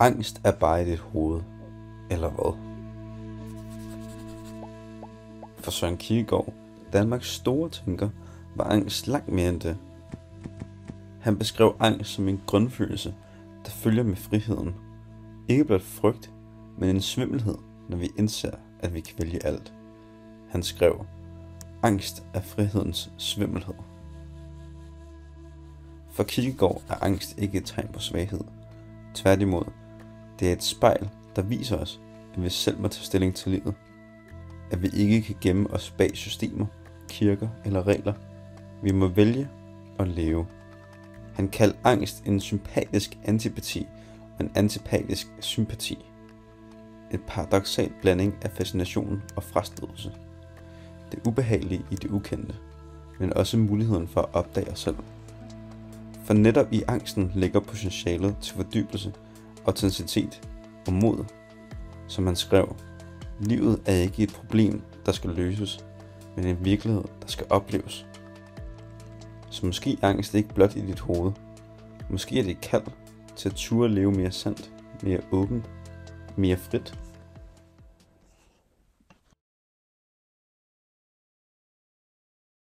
Angst er bare i dit hoved, eller hvad? For Søren Kierkegaard, Danmarks store tænker, var angst langt mere end det. Han beskrev angst som en grundfølelse, der følger med friheden. Ikke blot frygt, men en svimmelhed, når vi indser, at vi kan vælge alt. Han skrev, angst er frihedens svimmelhed. For Kierkegaard er angst ikke et tegn på svaghed. Tværtimod, det er et spejl, der viser os, at vi selv må tage stilling til livet. At vi ikke kan gemme os bag systemer, kirker eller regler. Vi må vælge og leve. Han kaldte angst en sympatisk antipati og en antipatisk sympati. Et paradoksal blanding af fascination og frastødelse. Det ubehagelige i det ukendte, men også muligheden for at opdage os selv. For netop i angsten ligger potentialet til fordybelse, autenticitet og mod. Som han skrev, livet er ikke et problem, der skal løses, men en virkelighed, der skal opleves. Så måske er angst ikke blot i dit hoved. Måske er det et kald til at turde leve mere sandt, mere åbent, mere frit.